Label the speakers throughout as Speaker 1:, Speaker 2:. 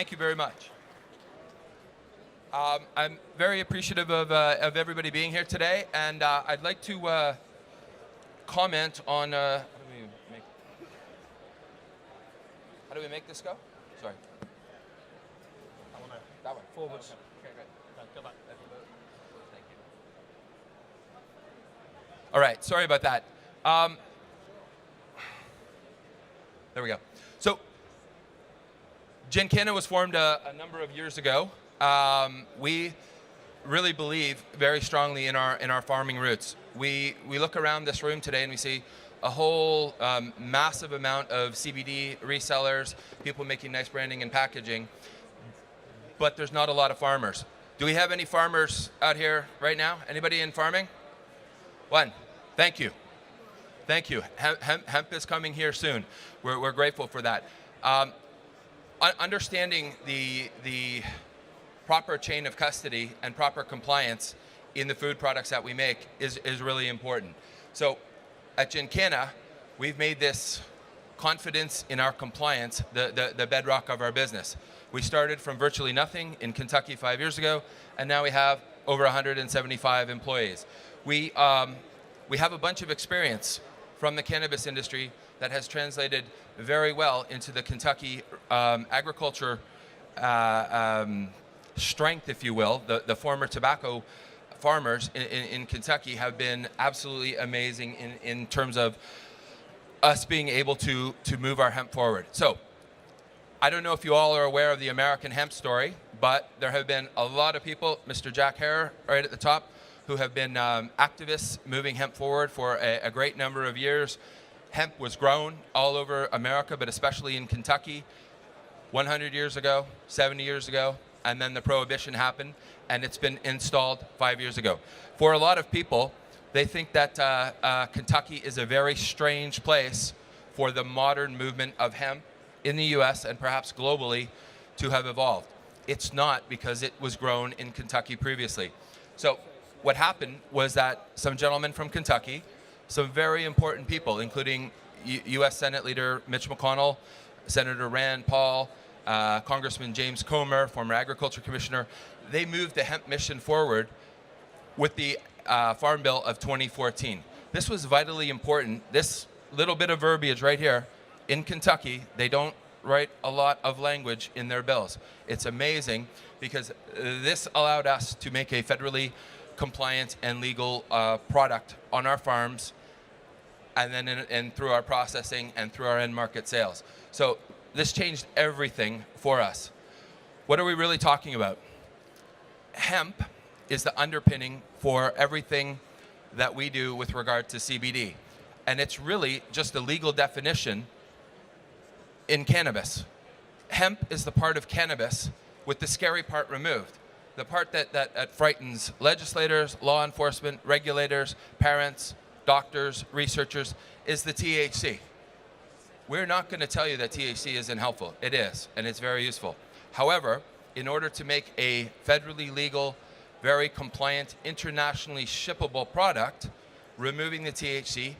Speaker 1: Thank you very much. I'm very appreciative of everybody being here today, and I'd like to comment on how do we make this go? Sorry. That one. Forwards. Okay, great. Go back. Thank you. All right, sorry about that. There we go. So, Gencanna was formed a number of years ago. We really believe very strongly in our farming roots. We look around this room today and we see a whole massive amount of CBD resellers, people making nice branding and packaging, but there's not a lot of farmers. Do we have any farmers out here right now? Anybody in farming? One. Thank you. Thank you. Hemp is coming here soon. We're grateful for that. Understanding the proper chain of custody and proper compliance in the food products that we make is really important. So at Gencanna, we've made this confidence in our compliance the bedrock of our business. We started from virtually nothing in Kentucky 5 years ago, and now we have over 175 employees. We have a bunch of experience from the cannabis industry that has translated very well into the Kentucky agriculture strength, if you will. The former tobacco farmers in Kentucky have been absolutely amazing in terms of us being able to move our hemp forward. So, I don't know if you all are aware of the American hemp story, but there have been a lot of people, Mr. Jack Hare right at the top, who have been activists moving hemp forward for a great number of years. Hemp was grown all over America, but especially in Kentucky 100 years ago, 70 years ago, and then the prohibition happened, and it's been installed 5 years ago. For a lot of people, they think that Kentucky is a very strange place for the modern movement of hemp in the US and perhaps globally to have evolved. It's not, because it was grown in Kentucky previously. So what happened was that some gentlemen from Kentucky, some very important people, including US Senate Leader Mitch McConnell, Senator Rand Paul, Congressman James Comer, former Agriculture Commissioner, they moved the hemp mission forward with the Farm Bill of 2014. This was vitally important. This little bit of verbiage right here, in Kentucky, they don't write a lot of language in their bills. It's amazing, because this allowed us to make a federally compliant and legal product on our farms, and then and through our processing and through our end market sales. So this changed everything for us. What are we really talking about? Hemp is the underpinning for everything that we do with regard to CBD. And it's really just a legal definition in cannabis. Hemp is the part of cannabis with the scary part removed. The part that frightens legislators, law enforcement, regulators, parents, doctors, researchers, is the THC. We're not going to tell you that THC isn't helpful. It is, and it's very useful. However, in order to make a federally legal, very compliant, internationally shippable product, removing the THC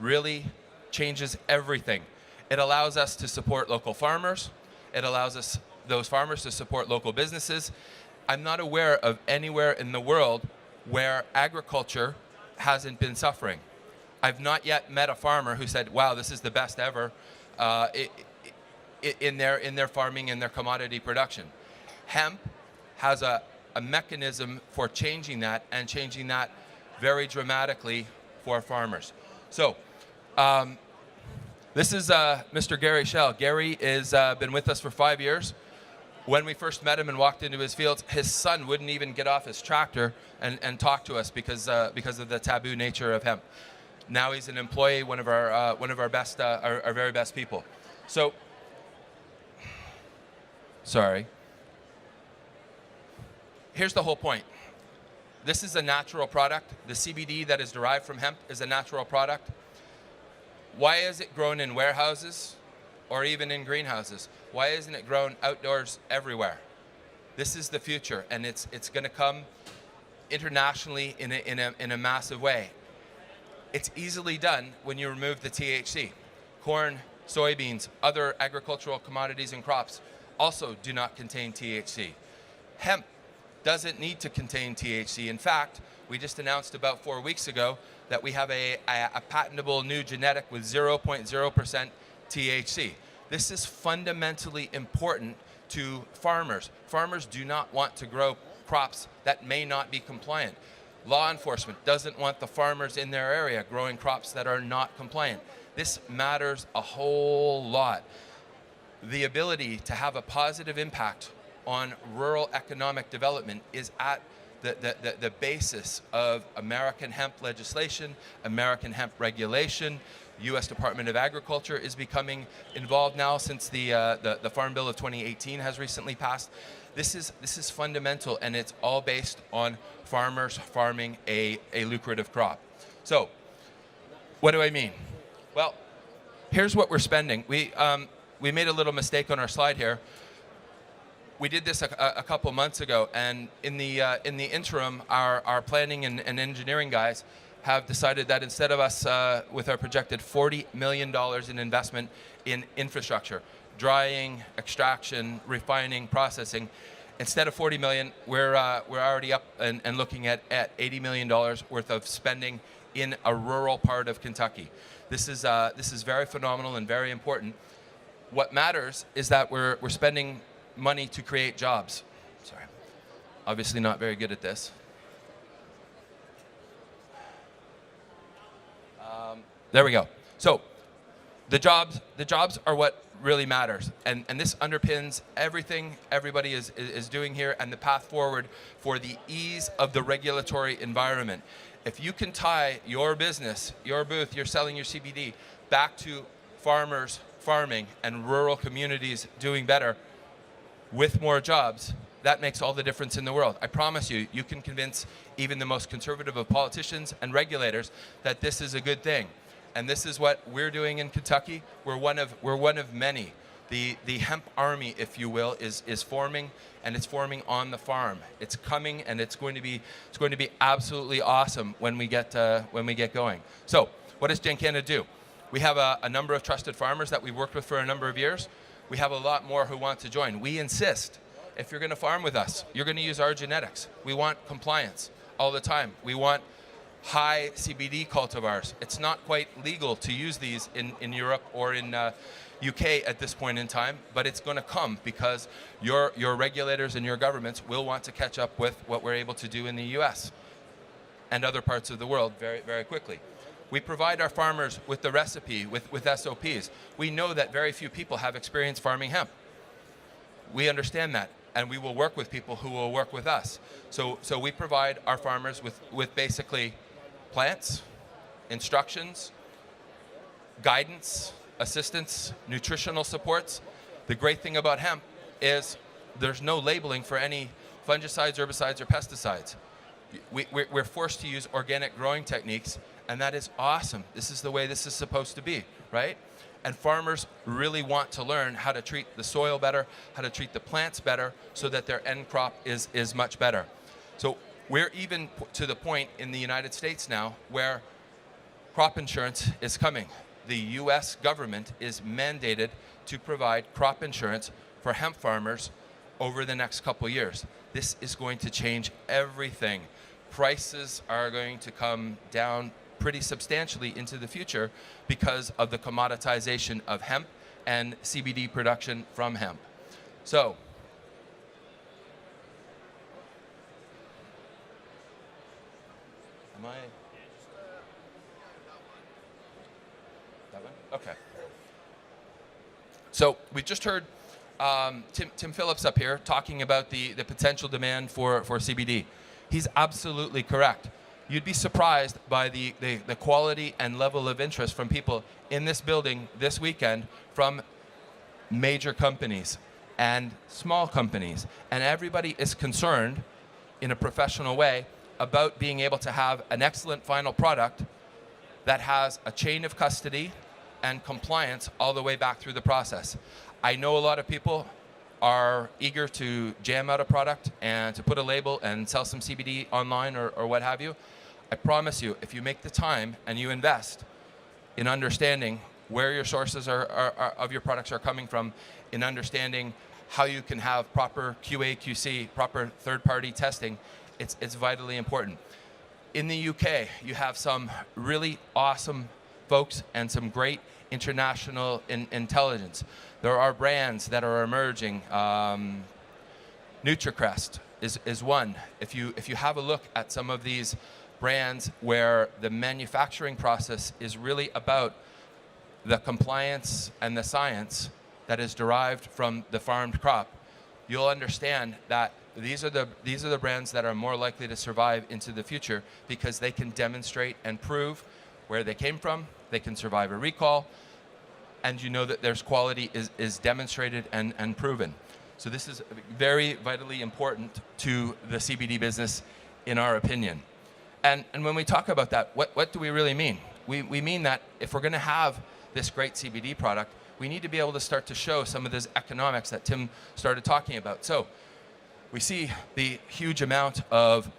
Speaker 1: really changes everything. It allows us to support local farmers. It allows those farmers to support local businesses. I'm not aware of anywhere in the world where agriculture hasn't been suffering. I've not yet met a farmer who said, wow, this is the best ever in their farming and their commodity production. Hemp has a mechanism for changing that, and changing that very dramatically for farmers. So, this is Mr. Gary Schell. Gary has been with us for 5 years. When we first met him and walked into his fields, his son wouldn't even get off his tractor and talk to us because of the taboo nature of hemp. Now he's an employee, one of our best, our very best people. So, sorry. Here's the whole point. This is a natural product. The CBD that is derived from hemp is a natural product. Why is it grown in warehouses or even in greenhouses? Why isn't it grown outdoors everywhere? This is the future, and it's going to come internationally in a massive way. It's easily done when you remove the THC. Corn, soybeans, other agricultural commodities and crops also do not contain THC. Hemp doesn't need to contain THC. In fact, we just announced about 4 weeks ago that we have a patentable new genetic with 0.0% THC. This is fundamentally important to farmers. Farmers do not want to grow crops that may not be compliant. Law enforcement doesn't want the farmers in their area growing crops that are not compliant. This matters a whole lot. The ability to have a positive impact on rural economic development is at the basis of American hemp legislation, American hemp regulation. US Department of Agriculture is becoming involved now since the Farm Bill of 2018 has recently passed. This is fundamental, and it's all based on farmers farming a lucrative crop. So, what do I mean? Well, here's what we're spending. We made a little mistake on our slide here. We did this a couple months ago, and in the interim, our planning and engineering guys have decided that instead of us with our projected $40 million in investment in infrastructure, drying, extraction, refining, processing, instead of 40 million, we're already up and looking at $80 million worth of spending in a rural part of Kentucky. This is very phenomenal and very important. What matters is that we're spending money to create jobs. Sorry, obviously not very good at this. There we go. So the jobs are what really matters, and this underpins everything everybody is doing here and the path forward for the ease of the regulatory environment. If you can tie your business, your booth, you're selling your CBD back to farmers farming and rural communities doing better with more jobs, that makes all the difference in the world. I promise you, you can convince even the most conservative of politicians and regulators that this is a good thing. And this is what we're doing in Kentucky. We're one of many. The hemp army, if you will, is forming, and it's forming on the farm. It's coming, and it's going to be absolutely awesome when we get going. So, what does Gencanna do? We have a number of trusted farmers that we've worked with for a number of years. We have a lot more who want to join. We insist, if you're going to farm with us, you're going to use our genetics. We want compliance all the time. We want high CBD cultivars. It's not quite legal to use these in Europe or in UK at this point in time, but it's going to come because your regulators and your governments will want to catch up with what we're able to do in the US and other parts of the world very, very quickly. We provide our farmers with the recipe, with SOPs. We know that very few people have experience farming hemp. We understand that, and we will work with people who will work with us. So we provide our farmers with basically plants, instructions, guidance, assistance, nutritional supports. The great thing about hemp is there's no labeling for any fungicides, herbicides, or pesticides. We're forced to use organic growing techniques, and that is awesome. This is the way this is supposed to be, right? And farmers really want to learn how to treat the soil better, how to treat the plants better, so that their end crop is much better. So we're even to the point in the United States now where crop insurance is coming. The US government is mandated to provide crop insurance for hemp farmers over the next couple years. This is going to change everything. Prices are going to come down pretty substantially into the future because of the commoditization of hemp and CBD production from hemp. So, am I? That one? Okay. So we just heard Tim Phillips up here talking about the potential demand for CBD. He's absolutely correct. You'd be surprised by the quality and level of interest from people in this building this weekend from major companies and small companies. And everybody is concerned in a professional way about being able to have an excellent final product that has a chain of custody and compliance all the way back through the process. I know a lot of people are eager to jam out a product and to put a label and sell some CBD online or what have you. I promise you, if you make the time and you invest in understanding where your sources of your products are coming from, in understanding how you can have proper QA, QC, proper third-party testing, it's vitally important. In the UK, you have some really awesome folks and some great international intelligence. There are brands that are emerging. NutriCrest is one. If you have a look at some of these brands where the manufacturing process is really about the compliance and the science that is derived from the farmed crop, you'll understand that these are the brands that are more likely to survive into the future because they can demonstrate and prove where they came from. They can survive a recall, and you know that their quality is demonstrated and proven. So this is very vitally important to the CBD business, in our opinion. And when we talk about that, what do we really mean? We mean that if we're going to have this great CBD product, we need to be able to start to show some of those economics that Tim started talking about. So we see the huge amount of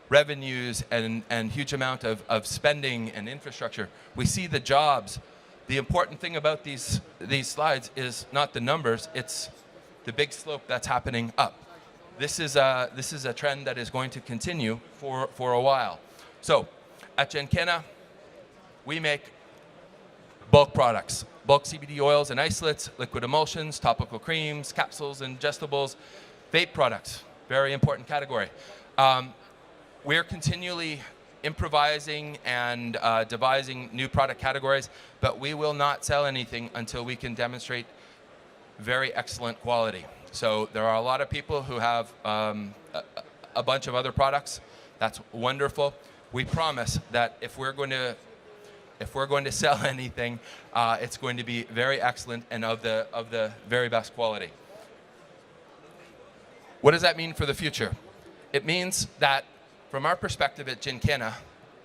Speaker 1: revenues and huge amount of spending and infrastructure. We see the jobs. The important thing about these slides is not the numbers, it's the big slope that's happening up. This is a trend that is going to continue for a while. So at Gencanna, we make bulk products, bulk CBD oils and isolates, liquid emulsions, topical creams, capsules, ingestibles, vape products, very important category. We're continually improvising and devising new product categories, but we will not sell anything until we can demonstrate very excellent quality. So there are a lot of people who have a bunch of other products. That's wonderful. We promise that if we're going to sell anything, it's going to be very excellent and of the very best quality. What does that mean for the future? It means that from our perspective at Gencanna,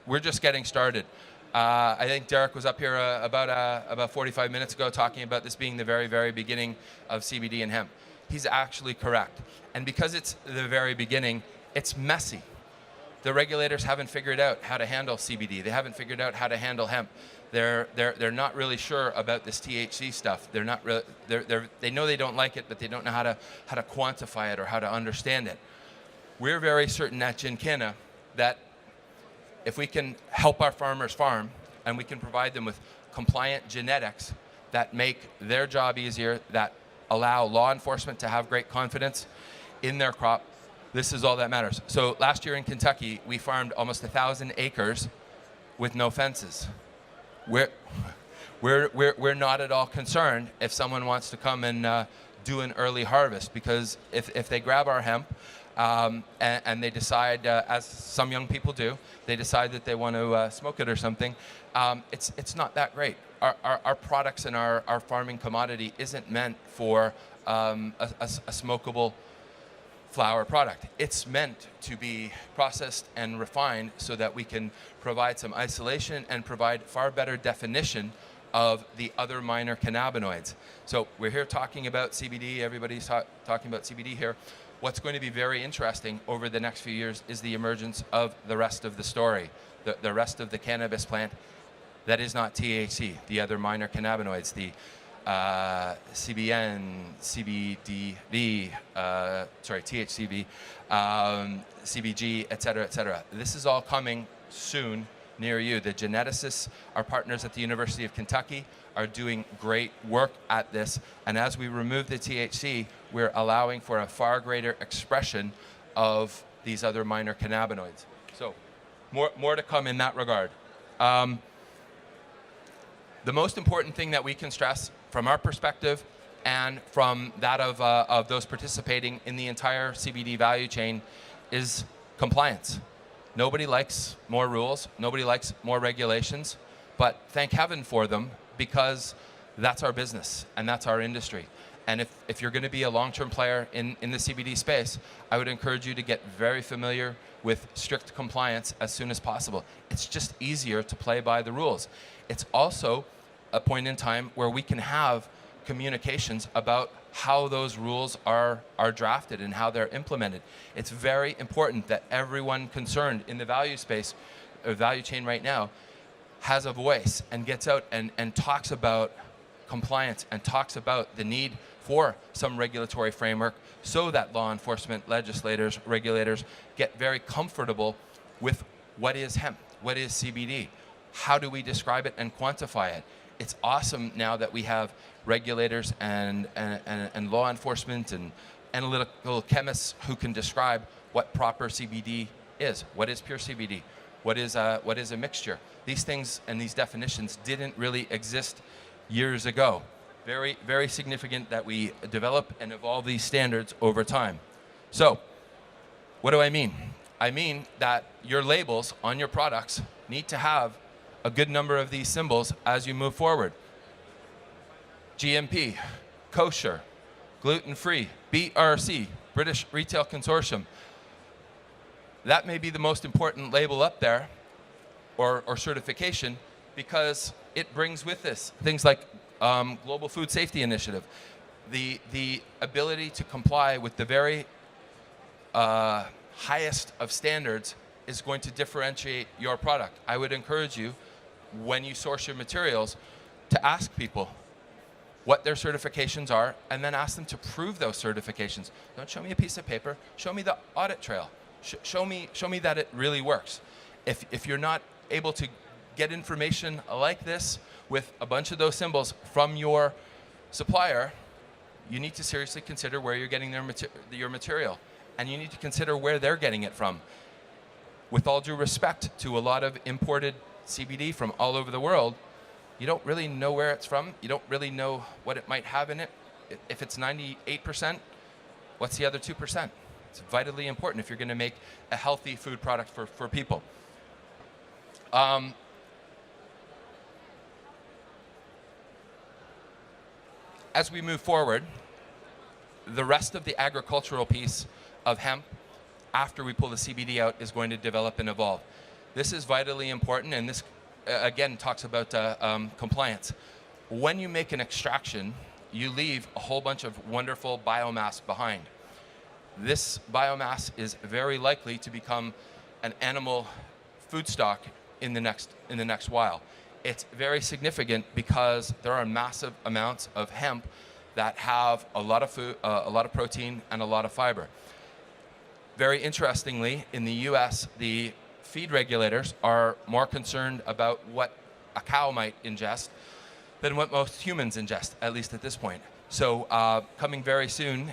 Speaker 1: we're just getting started. I think Derek was up here about 45 minutes ago talking about this being the very, very beginning of CBD and hemp. He's actually correct. And because it's the very beginning, it's messy. The regulators haven't figured out how to handle CBD. They haven't figured out how to handle hemp. They're not really sure about this THC stuff. They're not really, they know they don't like it, but they don't know how to quantify it or how to understand it. We're very certain at Gencanna that if we can help our farmers farm and we can provide them with compliant genetics that make their job easier, that allow law enforcement to have great confidence in their crop, this is all that matters. So last year in Kentucky, we farmed almost 1,000 acres with no fences. We're not at all concerned if someone wants to come and do an early harvest, because if they grab our hemp and they decide, as some young people do, they decide that they want to smoke it or something, it's not that great. Our products and our farming commodity isn't meant for a smokable flower product. It's meant to be processed and refined so that we can provide some isolation and provide far better definition of the other minor cannabinoids. So we're here talking about CBD. Everybody's talking about CBD here. What's going to be very interesting over the next few years is the emergence of the rest of the story, the rest of the cannabis plant that is not THC, the other minor cannabinoids, the CBN, CBDV, THCV, CBG, et cetera, et cetera. This is all coming soon near you. The geneticists, our partners at the University of Kentucky, are doing great work at this. And as we remove the THC, we're allowing for a far greater expression of these other minor cannabinoids. So more to come in that regard. The most important thing that we can stress from our perspective and from that of those participating in the entire CBD value chain is compliance. Nobody likes more rules. Nobody likes more regulations. But thank heaven for them, because that's our business and that's our industry. And if you're going to be a long-term player in the CBD space, I would encourage you to get very familiar with strict compliance as soon as possible. It's just easier to play by the rules. It's also a point in time where we can have communications about how those rules are drafted and how they're implemented. It's very important that everyone concerned in the value space, or value chain right now, has a voice and gets out and talks about compliance and talks about the need for some regulatory framework so that law enforcement, legislators, regulators get very comfortable with what is hemp, what is CBD, how do we describe it and quantify it. It's awesome now that we have regulators and law enforcement and analytical chemists who can describe what proper CBD is, what is pure CBD, what is a mixture. These things and these definitions didn't really exist years ago. Very, very significant that we develop and evolve these standards over time. So, what do I mean? I mean that your labels on your products need to have a good number of these symbols as you move forward. GMP, kosher, gluten-free, BRC, British Retail Consortium. That may be the most important label up there, or certification, because it brings with this things like Global Food Safety Initiative, the ability to comply with the very highest of standards is going to differentiate your product. I would encourage you, when you source your materials, to ask people what their certifications are, and then ask them to prove those certifications. Don't show me a piece of paper, show me the audit trail. Show me that it really works. If you're not able to get information like this with a bunch of those symbols from your supplier, you need to seriously consider where you're getting your material, and you need to consider where they're getting it from. With all due respect to a lot of imported CBD from all over the world, you don't really know where it's from. You don't really know what it might have in it. If it's 98%, what's the other 2%? It's vitally important if you're going to make a healthy food product for people. As we move forward, the rest of the agricultural piece of hemp, after we pull the CBD out, is going to develop and evolve. This is vitally important, and this, again, talks about compliance. When you make an extraction, you leave a whole bunch of wonderful biomass behind. This biomass is very likely to become an animal food stock in the next while. It's very significant because there are massive amounts of hemp that have a lot of food, a lot of protein, and a lot of fiber. Very interestingly, in the US, the feed regulators are more concerned about what a cow might ingest than what most humans ingest, at least at this point. So coming very soon,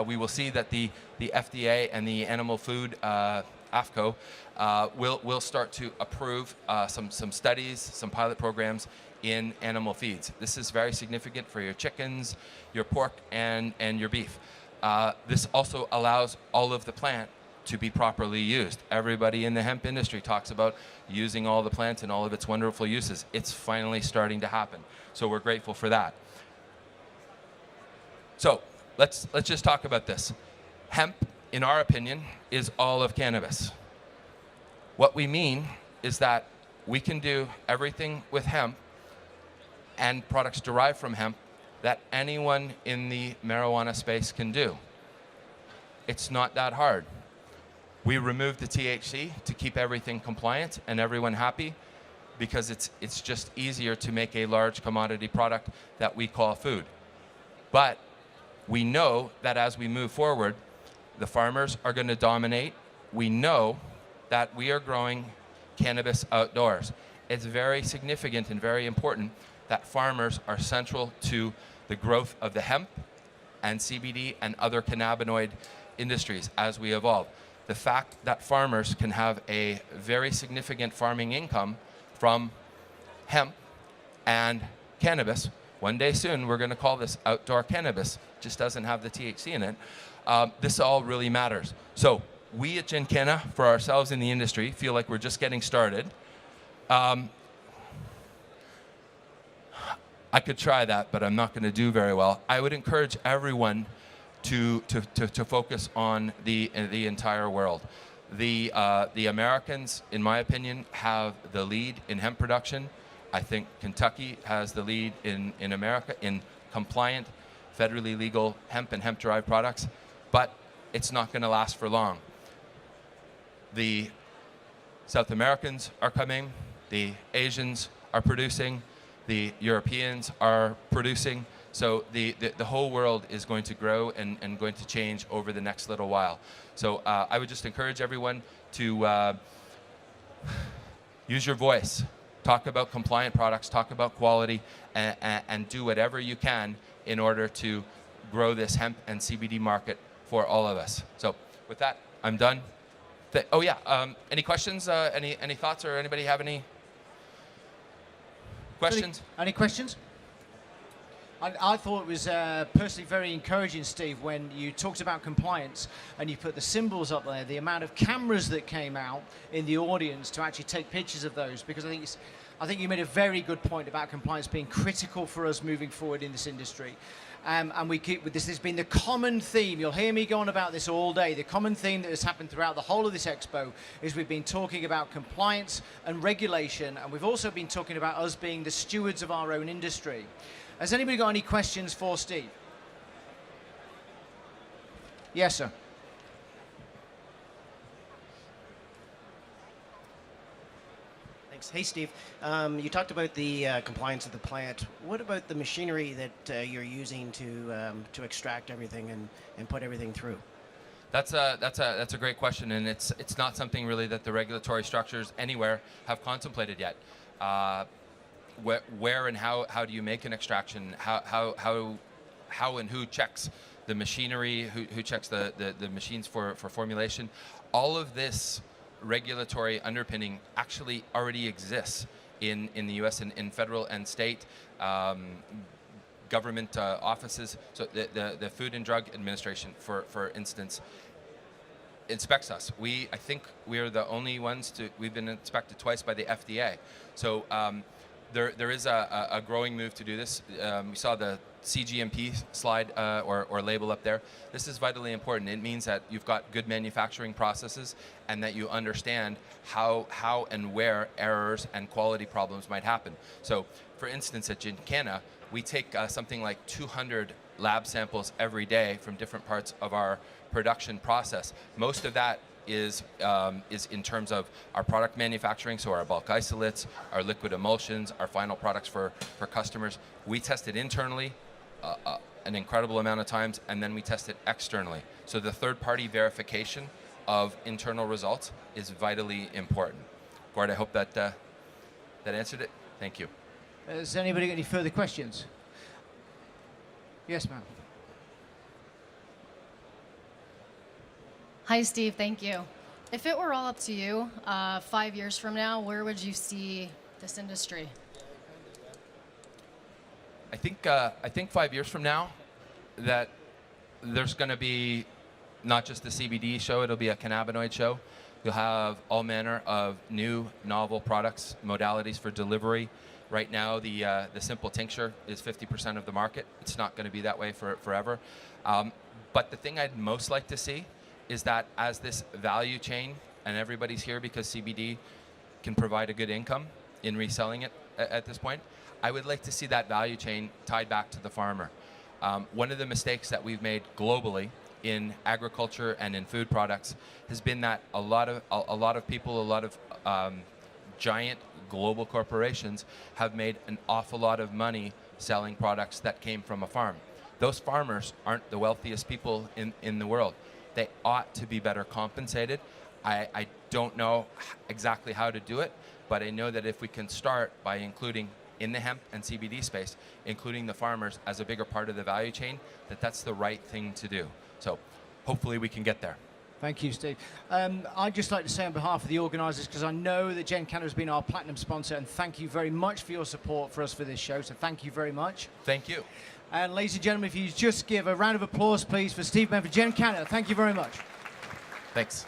Speaker 1: we will see that the FDA and the Animal Food AFCO will start to approve some studies, some pilot programs in animal feeds. This is very significant for your chickens, your pork, and your beef. This also allows all of the plant to be properly used. Everybody in the hemp industry talks about using all the plant and all of its wonderful uses. It's finally starting to happen. So we're grateful for that. So let's just talk about this. Hemp, in our opinion, is all of cannabis. What we mean is that we can do everything with hemp and products derived from hemp that anyone in the marijuana space can do. It's not that hard. We removed the THC to keep everything compliant and everyone happy, because it's just easier to make a large commodity product that we call food. But we know that as we move forward, the farmers are going to dominate. We know that we are growing cannabis outdoors. It's very significant and very important that farmers are central to the growth of the hemp and CBD and other cannabinoid industries as we evolve. The fact that farmers can have a very significant farming income from hemp and cannabis. One day soon, we're going to call this outdoor cannabis. Just doesn't have the THC in it. This all really matters. So we at Gencanna, for ourselves in the industry, feel like we're just getting started. I could try that, but I'm not going to do very well. I would encourage everyone to focus on the entire world. The Americans, in my opinion, have the lead in hemp production. I think Kentucky has the lead in America in compliant, federally legal hemp and hemp-derived products, but it's not going to last for long. The South Americans are coming, the Asians are producing, the Europeans are producing, So the whole world is going to grow and going to change over the next little while. So I would just encourage everyone to use your voice, talk about compliant products, talk about quality, and do whatever you can in order to grow this hemp and CBD market for all of us. So with that, I'm done. Oh yeah, any questions? Any thoughts, or anybody have any questions?
Speaker 2: Any questions? I thought it was personally very encouraging, Steve, when you talked about compliance and you put the symbols up there, the amount of cameras that came out in the audience to actually take pictures of those, because I think you made a very good point about compliance being critical for us moving forward in this industry. And we keep with this has been the common theme. You'll hear me go on about this all day. The common theme that has happened throughout the whole of this expo is we've been talking about compliance and regulation, and we've also been talking about us being the stewards of our own industry. Has anybody got any questions for Steve? Yes, sir.
Speaker 3: Thanks. Hey, Steve. You talked about the compliance of the plant. What about the machinery that you're using to extract everything and put everything through?
Speaker 1: That's a great question, and it's not something really that the regulatory structures anywhere have contemplated yet. Where and how do you make an extraction? How and who checks the machinery? Who checks the machines for formulation? All of this regulatory underpinning actually already exists in the U.S. and in federal and state government offices. So the Food and Drug Administration, for instance, inspects us. I think we are the only ones we've been inspected twice by the FDA. So there is a growing move to do this. We saw the CGMP slide or label up there. This is vitally important. It means that you've got good manufacturing processes and that you understand how and where errors and quality problems might happen. So for instance, at Gencanna, we take something like 200 lab samples every day from different parts of our production process. Most of that is in terms of our product manufacturing, so our bulk isolates, our liquid emulsions, our final products for customers. We test it internally an incredible amount of times, and then we test it externally. So the third-party verification of internal results is vitally important. Gord, I hope that answered it. Thank you.
Speaker 2: Has anybody got any further questions? Yes, ma'am.
Speaker 4: Hi, Steve. Thank you. If it were all up to you, 5 years from now, where would you see this industry?
Speaker 1: I think 5 years from now, that there's going to be not just the CBD show; it'll be a cannabinoid show. You'll have all manner of new, novel products, modalities for delivery. Right now, the simple tincture is 50% of the market. It's not going to be that way forever. But the thing I'd most like to see is that as this value chain, and everybody's here because CBD can provide a good income in reselling it at this point, I would like to see that value chain tied back to the farmer. One of the mistakes that we've made globally in agriculture and in food products has been that a lot of people, a lot of giant global corporations have made an awful lot of money selling products that came from a farm. Those farmers aren't the wealthiest people in the world. They ought to be better compensated. I don't know exactly how to do it, but I know that if we can start by including in the hemp and CBD space, including the farmers as a bigger part of the value chain, that's the right thing to do. So hopefully we can get there.
Speaker 2: Thank you, Steve. I'd just like to say on behalf of the organisers, because I know that Gencanna has been our platinum sponsor, and thank you very much for your support for us for this show, so thank you very much.
Speaker 1: Thank you.
Speaker 2: And ladies and gentlemen, if you just give a round of applause, please, for Steve Bevan for Gencanna. Thank you very much.
Speaker 1: Thanks.